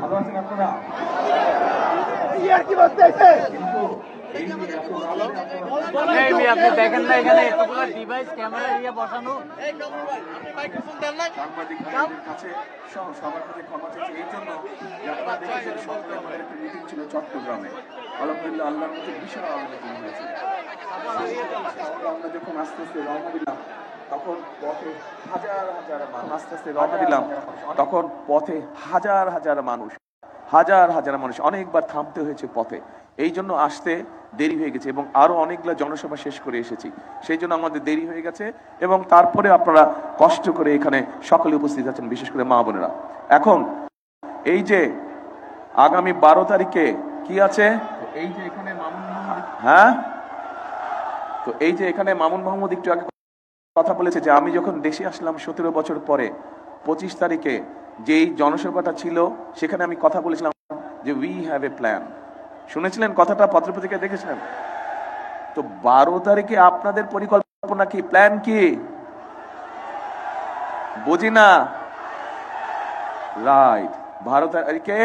ভালো আছেন আপনারা? আপনি দেখেন না এখানে এতগুলো ডিভাইস ক্যামেরা দিয়ে বসানো। সাংবাদিক ভাইদের কাছে সবার কাছে ক্ষমা চাইছি এই জন্য যে আপনারা দেখেছেন সপ্তাহে আমাদের একটা মিটিং ছিল চট্টগ্রামে। আলহামদুলিল্লাহ আল্লাহর মধ্যে বিশাল মিটিং হয়েছে। আমরা যখন আস্তে আস্তে রওনা দিলাম তখন পথে হাজার হাজার মানুষ, আস্তে আস্তে রওনা দিলাম তখন পথে হাজার হাজার মানুষ, হাজার হাজার মানুষ, অনেকবার থামতে হয়েছে পথে। এই জন্য আসতে দেরি হয়ে গেছে এবং আরো অনেকগুলো জনসভা শেষ করে এসেছি, সেই জন্য আমাদের দেরি হয়ে গেছে। এবং তারপরে আপনারা কষ্ট করে এখানে সকলে উপস্থিত আছেন, বিশেষ করে মা বোনেরা। এখন এই যে আগামী 12 তারিখে কি আছে, এই যে এখানে মামুন মাহমুদ, হ্যাঁ, তো এই যে এখানে মামুন মাহমুদ একটু আগে কথা বলেছে যে আমি যখন দেশে আসলাম 17 বছর পরে 25 তারিখে যেই জনসভাটা ছিল সেখানে আমি কথা বলেছিলাম যে উই হ্যাভ এ প্ল্যান। শুনেছিলেন কথাটা, পত্রপত্রিকায় দেখেছিলেন? তো 12 তারিখে আপনাদের পরিকল্পনা কি, প্ল্যান কি? বুঝি না, রাইট। 12 তারিখে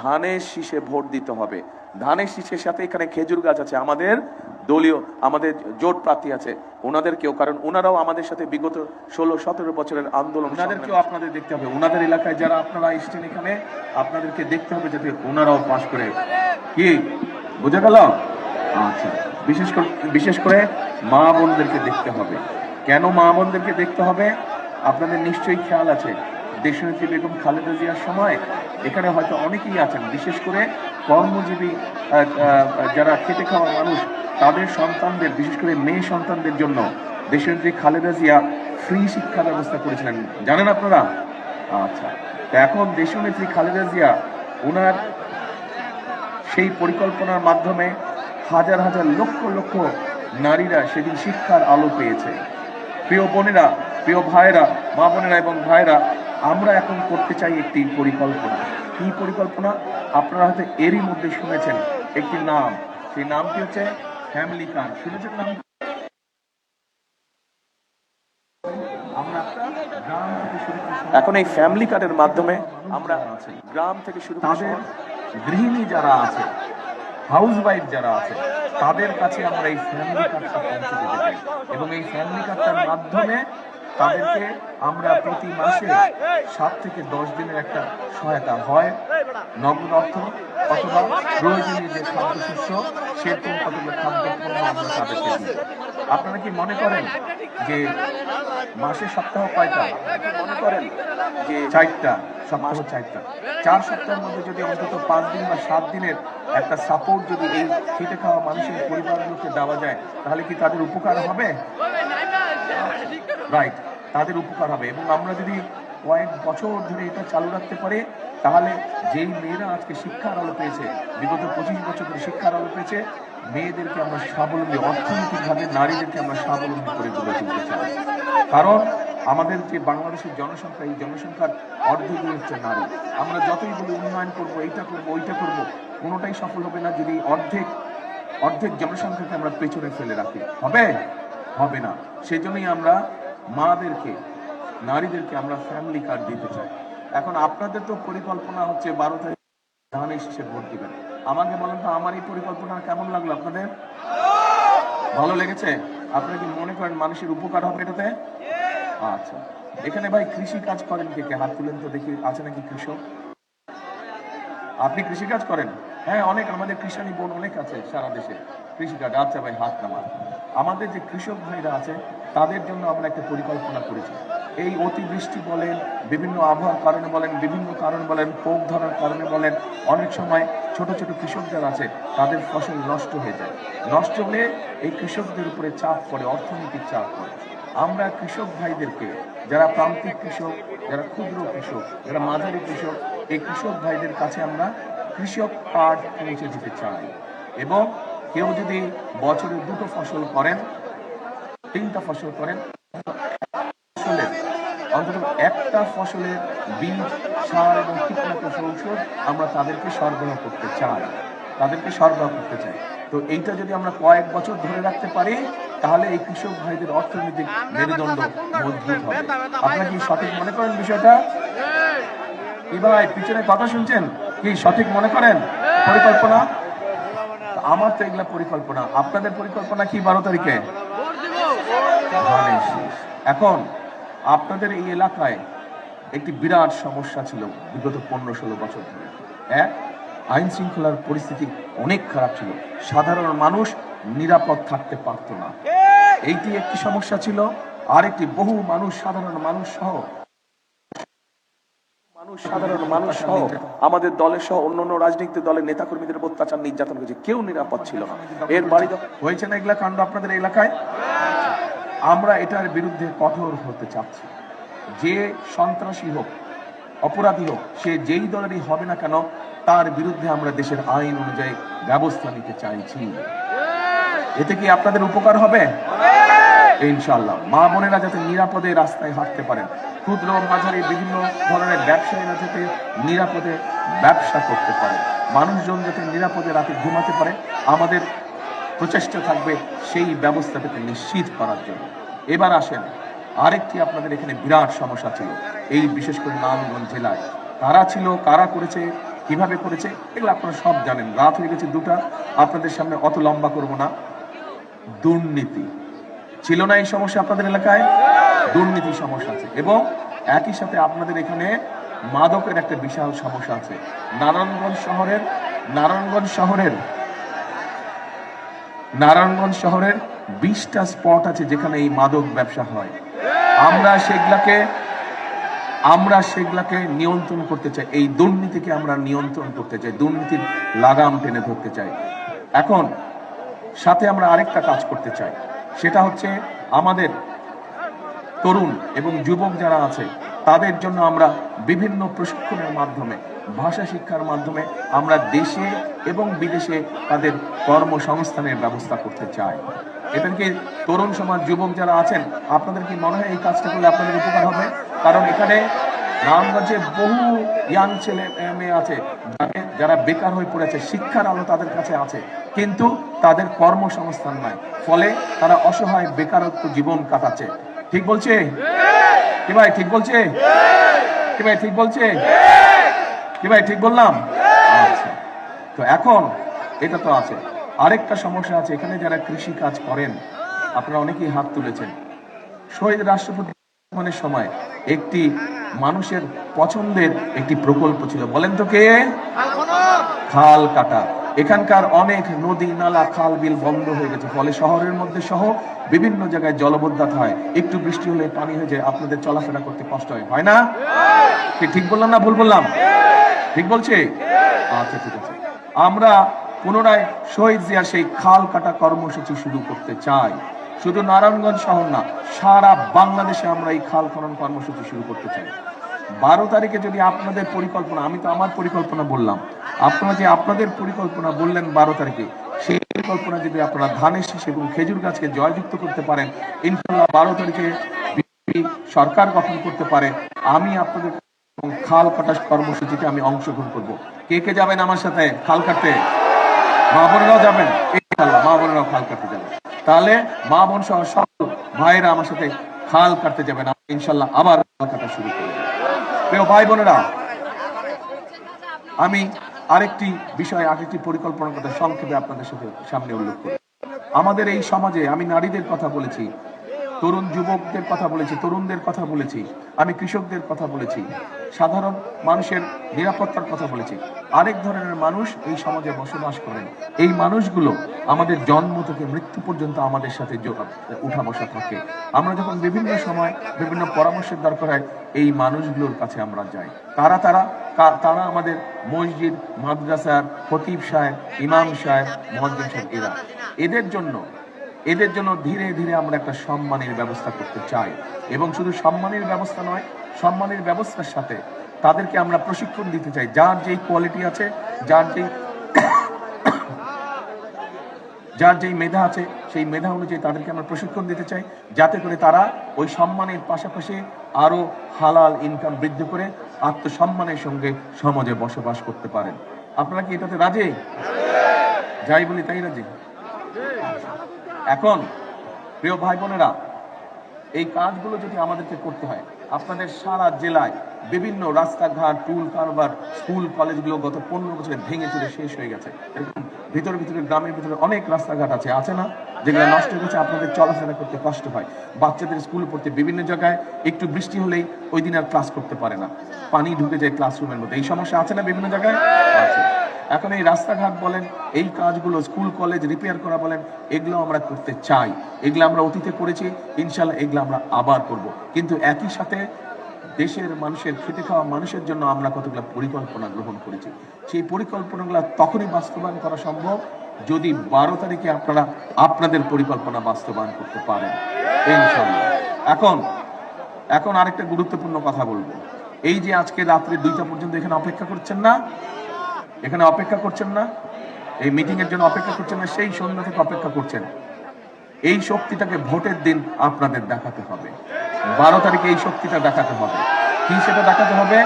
ধানের শীষে ভোট দিতে হবে। ধানের শীষের সাথে এখানে খেজুর গাছ আছে, আমাদের দলীয়, আমাদের জোট প্রার্থী আছে, ওনাদেরকেও, কারণ ওনারাও আমাদের সাথে বিগত 16-17 বছরের আন্দোলন, ওনাদেরকেও আপনাদের দেখতে হবে। ওনাদের এলাকায় যারা আপনারা এসেছেন এখানে, আপনাদেরকে দেখতে হবে যাতে ওনারাও পাশ করে। কি বোঝা গেল? আচ্ছা, বিশেষ করে মা বোনদেরকে দেখতে হবে। কেন মা বোনদেরকে দেখতে হবে? আপনাদের নিশ্চয়ই খেয়াল আছে দেশনেত্রী বেগম খালেদা জিয়ার সময় এখানে হয়তো অনেকেই আছেন, বিশেষ করে কর্মজীবী যারা খেটে খাওয়া মানুষ, তাদের সন্তানদের, বিশেষ করে মেয়ে সন্তানদের জন্য দেশনেত্রী খালেদা জিয়া ফ্রি শিক্ষা ব্যবস্থা করেছিলেন, জানেন আপনারা? আচ্ছা, এখন দেশনেত্রী খালেদা জিয়া ওনার সেই পরিকল্পনার মাধ্যমে হাজার হাজার লক্ষ লক্ষ নারীরা সেদিন শিক্ষার আলো পেয়েছে। প্রিয় বোনেরা, প্রিয় ভাইরা, মা বোনেরা এবং ভাইরা, আমরা এখন করতে চাই একটি পরিকল্পনা। কি পরিকল্পনা? আপনারা হয়তো এরই মধ্যে শুনেছেন একটি নাম, সেই নামটি হচ্ছে ফ্যামিলি কার্ড। শুনেছেন নাম? এখন এই ফ্যামিলি কার্ডের মাধ্যমে আমরা গ্রাম থেকে শুরু করে গৃহিণী যারা আছে, হাউস ওয়াইফ যারা আছে, তাদের কাছে আমরা এই ফ্যামিলি কার্ডটা পৌঁছে দিতে চাই। এবং এই ফ্যামিলি কার্ডটার মাধ্যমে তাদেরকে আমরা প্রতি মাসে 7 থেকে 10 দিনের একটা সহায়তা, হয় নগদ অর্থ অথবা প্রয়োজনীয় যে খাদ্যশস্য, সেরকম কতগুলো খাদ্যপণ্য আমরা তাদেরকে দিই। আপনারা কি মনে করেন যে মাসে সপ্তাহ কয়টা? মনে করেন যে 4টা সপ্তাহ, 4টা, 4 সপ্তাহের মধ্যে যদি অন্তত 5 দিন বা 7 দিনের একটা সাপোর্ট যদি এই খেটে খাওয়া মানুষের পরিবারগুলোকে দেওয়া যায়, তাহলে কি তাদের উপকার হবে? রাইট, তাদের উপকার হবে। এবং আমরা যদি কয়েক বছর ধরে এটা চালু রাখতে পারি, তাহলে যেই মেয়েরা আজকে শিক্ষার আলো পেয়েছে, বিগত 25 বছর ধরে শিক্ষার আলো পেয়েছে, মেয়েদেরকে আমরা স্বাবলম্বী, অর্থনৈতিকভাবে নারীদেরকে আমরা স্বাবলম্বী করে তুলে তুলতে চাই। কারণ আমাদের যে বাংলাদেশের জনসংখ্যা, এই জনসংখ্যার অর্ধেকই হচ্ছে নারী। আমরা যতই বলি উন্নয়ন করবো, এইটা করবো, ওইটা করবো, কোনোটাই সফল হবে না যদি অর্ধেক জনসংখ্যাকে আমরা পেছনে ফেলে রাখি। হবে না। সেই জন্যই আমরা মাদেরকে, নারীদেরকে আমরা ফ্যামিলি কার্ড দিতে চাই। এখন আপনাদের তো পরিকল্পনা হচ্ছে 12 তারিখ ধানের শীষে ভোট দিবেন। আমাকে বলেন তো, আমার এই পরিকল্পনা কেমন লাগলো আপনাদের? ভালো লেগেছে? আপনারা কি মনে করেন মানুষের উপকার হবে এটাতে? আচ্ছা, এখানে ভাই কৃষি কাজ করেন কে কে? হাত তুলেন তো দেখি, আছে নাকি কৃষক? আপনি কৃষি কাজ করেন? হ্যাঁ, অনেক, আমাদের কৃষানি বোন অনেক আছে সারা দেশে কৃষিকাজ। আচ্ছা ভাই, হাত নামান। আমাদের যে কৃষক ভাইরা আছে তাদের জন্য আমরা একটা পরিকল্পনা করেছি। এই অতিবৃষ্টি বলেন, বিভিন্ন আবহাওয়ার কারণে বলেন, বিভিন্ন কারণ বলেন, পোক ধরার কারণে বলেন, অনেক সময় ছোট ছোট কৃষক যারা আছে তাদের ফসল নষ্ট হয়ে যায়। নষ্ট হলে এই কৃষকদের উপরে চাপ পড়ে, অর্থনৈতিক চাপ পড়ে। আমরা কৃষক ভাইদেরকে, যারা প্রান্তিক কৃষক, যারা ক্ষুদ্র কৃষক, যারা মাঝারি কৃষক, এই কৃষক ভাইদের কাছে আমরা কৃষক কার্ড পৌঁছে দিতে চাই। এবং কেউ যদি বছরে 2টো ফসল করেন, 3টা ফসল করেন, অন্তত একটা ফসলের বীজ, সার এবং কীটনাশক ঔষধ আমরা তাদেরকে সরবরাহ করতে চাই। তো এইটা যদি আমরা কয়েক বছর ধরে রাখতে পারি, তাহলে এই কৃষক ভাইদের অর্থনৈতিক মেরুদণ্ড মজবুত হবে। আপনারা কি সঠিক মনে করেন বিষয়টা? কি ভাই পিছনে কথা শুনছেন? কি সঠিক মনে করেন পরিকল্পনা? আমার তো এগুলা পরিকল্পনা, আপনাদের পরিকল্পনা কি 12 তারিখে? ধানের শীষ। এখন আপনাদের এই এলাকায় একটি বিরাট সমস্যা ছিল বিগত 15-16 বছর ধরে। এক, আইন শৃঙ্খলার পরিস্থিতি অনেক খারাপ ছিল, সাধারণ মানুষ নিরাপদ থাকতে পারত না, এইটি একটি সমস্যা ছিল। আর একটি বহু মানুষ, সাধারণ মানুষ সহ আমাদের দলের সহ অন্যান্য রাজনৈতিক দলের নেতাকর্মীদের অত্যাচার নির্যাতন করেছে, কেউ নিরাপদ ছিল না। এর বাড়ি হয়েছে না এগুলা কাণ্ড আপনাদের এলাকায়? আমরা এটার বিরুদ্ধে কঠোর হতে চাচ্ছি। যে সন্ত্রাসী হোক, অপরাধী হোক, সে যেই দলেরই হবে না কেন, তার বিরুদ্ধে আমরা দেশের আইন অনুযায়ী ব্যবস্থা নিতে চাইছি। এতে কি আপনাদের উপকার হবে? ইনশাআল্লাহ। মা বোনেরা যাতে নিরাপদে রাস্তায় হাঁটতে পারেন, ক্ষুদ্র মাঝারি বিভিন্ন ধরনের ব্যবসায়ীরা যাতে নিরাপদে ব্যবসা করতে পারে, মানুষজন যাতে নিরাপদে রাতে ঘুমাতে পারে, আমাদের প্রচেষ্টা থাকবে সেই ব্যবস্থাটাকে নিশ্চিত করার জন্য। এবার আসেন, আরেকটি আপনাদের এখানে বিরাট সমস্যা ছিল, এই বিশেষ করে নারায়ণগঞ্জ জেলায়। কারা ছিল, কারা করেছে, কিভাবে করেছে, এগুলো আপনারা সব জানেন। রাত হয়ে গেছে 2টা, আপনাদের সামনে অত লম্বা করব না। দুর্নীতি ছিল না এই সমস্যা আপনাদের এলাকায়? দুর্নীতি সমস্যা আছে, এবং একই সাথে আপনাদের এখানে মাদকের একটা বিশাল সমস্যা আছে। নারায়ণগঞ্জ শহরের 20টা স্পট আছে যেখানে এই মাদক ব্যবসা হয়। আমরা সেগুলাকে নিয়ন্ত্রণ করতে চাই, এই দুর্নীতিকে আমরা নিয়ন্ত্রণ করতে চাই, দুর্নীতির লাগাম টেনে ধরতে চাই। এখন সাথে আমরা আরেকটা কাজ করতে চাই, সেটা হচ্ছে আমাদের তরুণ এবং যুবক যারা আছে তাদের জন্য আমরা বিভিন্ন প্রশিক্ষণের মাধ্যমে, ভাষা শিক্ষার মাধ্যমে আমরা দেশে এবং বিদেশে তাদের কর্মসংস্থানের ব্যবস্থা করতে চাই। এটা কি তরুণ সমাজ, যুবক যারা আছেন, আপনাদের কি মনে হয় এই কাজটা করলে আপনাদের উপকার হবে? কারণ এখানে নারায়ণগঞ্জে বহু ইয়াং ছেলে মেয়ে আছে যারা বেকার হয়ে পড়েছে, শিক্ষার আলো তাদের কাছে আছে, কিন্তু তাদের কর্মসংস্থান নাই, ফলে তারা অসহায় বেকারত্ব জীবন কাটাচ্ছে। ঠিক বলছে কি ভাই? ঠিক বলছে কি ভাই? ঠিক বলছে কি ভাই? ঠিক বললাম? আচ্ছা, তো এখন এটা তো আছে, আরেকটা সমস্যা আছে। এখানে যারা কৃষি কাজ করেন, আপনারা অনেকেই হাত তুলেছেন। শহীদ রাষ্ট্রপতি আগমনের সময় একটি মানুষের পছন্দের একটি প্রকল্প ছিল, বলেন তো কে? খাল কাটা। এখানকার অনেক নদী, নালা, খাল, বিল বন্ধ হয়ে গেছে, ফলে শহরের মধ্যে সহ বিভিন্ন জায়গায় জলবদ্ধতা হয়, একটু বৃষ্টি হলে পানি হয়ে যায়, আপনাদের চলাফেরা করতে কষ্ট হয় না? ঠিক বললাম না ভুল বললাম? ঠিক বলছে? আচ্ছা, ঠিক আছে। আমরা পুনরায় শহীদ জিয়ার সেই খাল কাটা কর্মসূচি শুরু করতে চাই। শুধু নারায়ণগঞ্জ শহর না, সারা বাংলাদেশে আমরা এই খাল খনন কর্মসূচি শুরু করতে চাই। 12 তারিখে যদি আপনাদের পরিকল্পনা, আমি তো আমার পরিকল্পনা বললাম, আপনারা যে আপনাদের পরিকল্পনা বললেন 12 তারিখে, সেই পরিকল্পনা যদি আপনারা ধানের শীষ এবং খেজুর গাছকে জয়যুক্ত করতে পারেন, ইনশাআল্লাহ 12 তারিখে বিএনপি সরকার গঠন করতে পারে, আমি আপনাদের খাল কাটা কর্মসূচিতে আমি অংশগ্রহণ করব। কে কে যাবেন আমার সাথে খাল কাটতে? মা বোনেরাও যাবেন? ইনশাআল্লাহ মা বোনেরাও খাল কাটতে যাবেন। তাহলে মা বোন সহ সকল ভাইরা আমার সাথে খাল কাটতে যাবেন, ইনশাআল্লাহ আবার খাল কাটা শুরু করব। প্রিয় ভাই বোনেরা, আমি আরেকটি পরিকল্পনার কথা সংক্ষেপে আপনাদের সামনে উল্লেখ করি। আমাদের এই সমাজে আমি নারীদের কথা বলেছি, তরুণ যুবকদের কথা বলেছি, তরুণদের কথা বলেছি, আমি কৃষকদের কথা বলেছি, সাধারণ মানুষের নিরাপত্তার কথা বলেছি। আরেক ধরনের মানুষ এই সমাজে বসবাস করেন, এই মানুষগুলো আমাদের জন্ম থেকে মৃত্যু পর্যন্ত আমাদের সাথে উঠা বসা থাকে। আমরা যখন বিভিন্ন সময় বিভিন্ন পরামর্শের দরকার হয়, এই মানুষগুলোর কাছে আমরা যাই। তারা আমাদের মসজিদ, মাদ্রাসার খতিব সাহেব, ইমাম সাহেব, মুয়াজ্জিন সাহেব, এদের জন্য ধীরে ধীরে আমরা একটা সম্মানের ব্যবস্থা করতে চাই। এবং শুধু সম্মানের ব্যবস্থা নয়, সম্মানের ব্যবস্থার সাথে তাদেরকে আমরা প্রশিক্ষণ দিতে চাই। যার যেই কোয়ালিটি আছে, যার যেই মেধা আছে, সেই মেধা অনুযায়ী তাদেরকে আমরা প্রশিক্ষণ দিতে চাই, যাতে করে তারা ওই সম্মানের পাশাপাশি আরো হালাল ইনকাম বৃদ্ধি করে আত্মসম্মানের সঙ্গে সমাজে বসবাস করতে পারেন। আপনারা কি এটাতে রাজি? যাই বলি তাই রাজি? এখন প্রিয় ভাই বোনেরা, এই কাজগুলো যদি আমাদেরকে করতে হয়, আপনাদের সারা জেলায় বিভিন্ন রাস্তাঘাট, টুল কারবার, স্কুল কলেজগুলো গত 15 বছরে ভেঙে চুরে শেষ হয়ে গেছে। এরকম ভিতরে ভিতরে গ্রামের ভিতরে অনেক রাস্তাঘাট আছে না, যেগুলো নষ্ট হয়ে গেছে, আপনাদের চলাফেরা করতে কষ্ট হয়। বাচ্চাদের স্কুল পড়তে বিভিন্ন জায়গায় একটু বৃষ্টি হলেই ওই দিন আর ক্লাস করতে পারে না, পানি ঢুকে যায় ক্লাসরুমের মধ্যে। এই সমস্যা আছে না বিভিন্ন জায়গায়? আছে। এখন এই রাস্তাঘাট বলেন, এই কাজগুলো স্কুল কলেজ রিপেয়ার করা বলেন, এগুলো আমরা করতে চাই। এগুলো আমরা অতীতে করেছি, ইনশাল্লাহ এগুলো আমরা আবার করব। কিন্তু একই সাথে দেশের মানুষের, খেটে খাওয়া মানুষের জন্য আমরা কতগুলো পরিকল্পনা গ্রহণ করেছি। সেই পরিকল্পনাগুলো তখনই বাস্তবায়ন করা সম্ভব যদি 12 তারিখে আপনারা আপনাদের পরিকল্পনা বাস্তবায়ন করতে পারেন ইনশাল্লাহ। এখন আরেকটা গুরুত্বপূর্ণ কথা বলবো। এই যে আজকে রাত্রে 2টা পর্যন্ত এখানে অপেক্ষা করছেন না, এই মিটিং এর জন্য অপেক্ষা করছেন না, সেই সন্ধ্যা থেকে অপেক্ষা করছেন। এই শক্তিটাকে ভোটের দিন আপনাদের দেখাতে হবে। 12 তারিখে এই শক্তিটা দেখাতে হবে। কি সেটা দেখাতে হবে?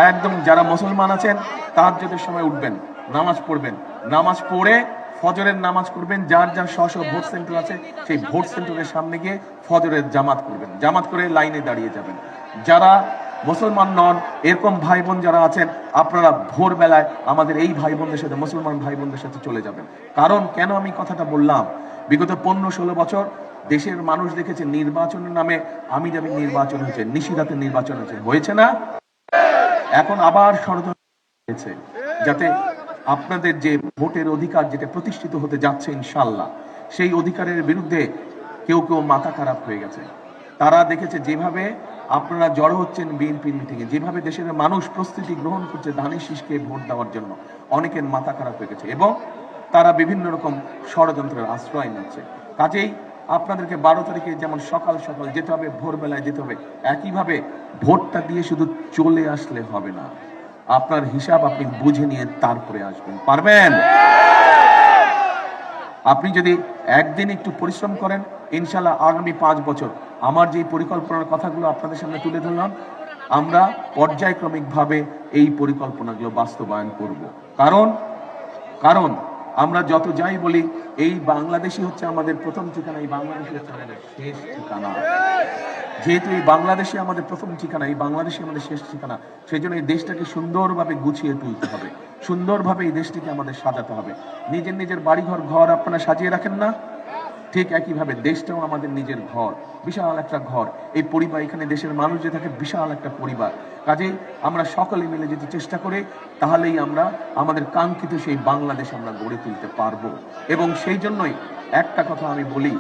একদম যারা মুসলমান আছেন তাহাজ্জুদের সময় উঠবেন, নামাজ পড়বেন, নামাজ পড়ে ফজরের নামাজ করবেন। যার যার স্ব ভোট সেন্টার আছে সেই ভোট সেন্টারের সামনে গিয়ে ফজরের জামাত করবেন, জামাত করে লাইনে দাঁড়িয়ে যাবেন। যারা মুসলমান নন এরকম ভাই বোন যারা আছেন, আপনারা ভোরবেলায় আমাদের এই ভাই বোনদের সাথে, মুসলমান ভাই বোনদের সাথে চলে যাবেন। কারণ কেন আমি কথাটা বললাম, বিগত 15-16 বছর দেশের মানুষ দেখেছে নির্বাচনের নামে আমি যাবি নির্বাচন হয়েছে, নিশিরাতের নির্বাচন হয়েছে না? এখন আবার ষড়যন্ত্র হয়েছে যাতে আপনাদের যে ভোটের অধিকার যেটা প্রতিষ্ঠিত হতে যাচ্ছে ইনশাল্লাহ, সেই অধিকারের বিরুদ্ধে কেউ মাথা খারাপ হয়ে গেছে। তারা দেখেছে যেভাবে আপনারা জড়ো হচ্ছেন বিএনপির মিটিংয়ে, যেভাবে দেশের মানুষ প্রস্তুতি গ্রহণ করছে ধানের শীষকে ভোট দেওয়ার জন্য, অনেকের মাথা খারাপ হয়ে গেছে এবং তারা বিভিন্ন রকম ষড়যন্ত্রের আশ্রয় নিচ্ছে। কাজেই আপনাদেরকে 12 তারিখে যেমন সকাল সকাল যেতে হবে, ভোরবেলায় যেতে হবে, একইভাবে ভোটটা দিয়ে শুধু চলে আসলে হবে না, আপনার হিসাব আপনি বুঝে নিয়ে তারপরে আসবেন। পারবেন? আপনি যদি একদিন একটু পরিশ্রম করেন, ইনশাল্লাহ আগামী 5 বছর আমার যে পরিকল্পনার কথাগুলো আপনাদের সামনে তুলে ধরলাম, আমরা পর্যায়ক্রমিকভাবে এই পরিকল্পনাগুলো বাস্তবায়ন করব। কারণ আমরা যত যাই বলি, এই বাংলাদেশই হচ্ছে আমাদের প্রথম ঠিকানা, এই বাংলাদেশই হচ্ছে আমাদের শেষ ঠিকানা। যেহেতু এই বাংলাদেশে আমাদের প্রথম ঠিকানা, এই বাংলাদেশে আমাদের শেষ ঠিকানা, সেই জন্য এই দেশটাকে সুন্দরভাবে গুছিয়ে তুলতে হবে, সুন্দরভাবে এই দেশটিকে আমাদের সাজাতে হবে। নিজের ঘর আপনারা সাজিয়ে রাখেন না, ঠিক একইভাবে দেশটাও আমাদের নিজের ঘর, বিশাল একটা ঘর। এই পরিবার, এখানে দেশের মানুষ যে থাকে বিশাল একটা পরিবার। কাজেই আমরা সকলে মিলে যদি চেষ্টা করি, তাহলেই আমরা আমাদের কাঙ্ক্ষিত সেই বাংলাদেশ আমরা গড়ে তুলতে পারবো। এবং সেই জন্যই একটা কথা আমি বলি,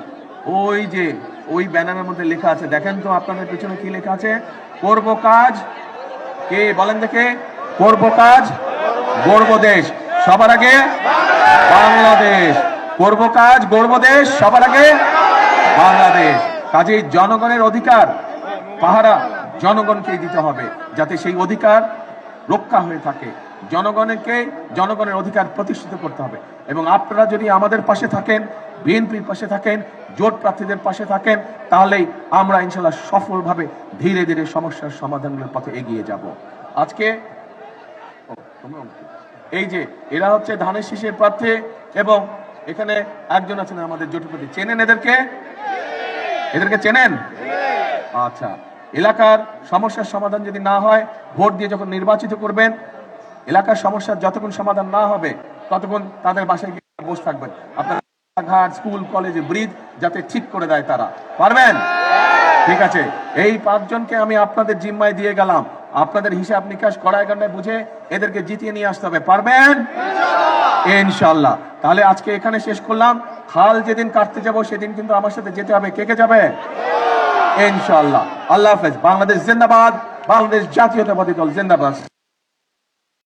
ওই ব্যানারের মধ্যে লেখা আছে, দেখেন তো আপনাদের পেছনে কি লেখা আছে? করব কাজ, কে বলেন দেখে? করব কাজ, গড়ব দেশ, সবার আগে বাংলাদেশ। করব কাজ, গড়ব দেশ, সবার আগে বাংলাদেশ। কাজেই জনগণের অধিকার পাহারা জনগণকেই দিতে হবে, যাতে সেই অধিকার রক্ষা হয়ে থাকে। জনগণের অধিকার প্রতিষ্ঠিত করতে হবে। এবং আপনারা যদি আমাদের পাশে থাকেন, বিএনপির পাশে থাকেন, জোট প্রার্থীদের পাশে থাকেন, তাহলেই আমরা ইনশাল্লাহ সফলভাবে ধীরে ধীরে সমস্যার সমাধানের পথে এগিয়ে যাব। আজকে এই যে এরা হচ্ছে ধানের শীষের প্রার্থী এবং এখানে একজন আছেন আমাদের জোটপতি, চেনেন এদেরকে চেনেন? আচ্ছা, এলাকার সমস্যার সমাধান যদি না হয়, ভোট দিয়ে যখন নির্বাচিত করবেন, এলাকার সমস্যার যতক্ষণ সমাধান না হবে ততক্ষণ তাদের বাসায় গিয়ে বসে থাকবেন। আপনার ঘাট, স্কুল, কলেজে, ব্রিজ যাতে ঠিক করে দেয় তারা। পারবেন? ঠিক আছে, এই 5 জনকে আমি আপনাদের জিম্মায় দিয়ে গেলাম। আপনাদের হিসাব নিকাশ কড়ায় গণ্ডায় বুঝে এদেরকে জিতিয়ে নিয়ে আসতে হবে। পারবেন? ইনশাল্লাহ। তাহলে আজকে এখানে শেষ করলাম। খাল যেদিন কাটতে যাব সেদিন কিন্তু আমার সাথে যেতে হবে। কে যাবে? ইনশাল্লাহ। আল্লাহ হাফেজ। বাংলাদেশ জিন্দাবাদ, বাংলাদেশ জাতীয়তাবাদী দল জিন্দাবাদ।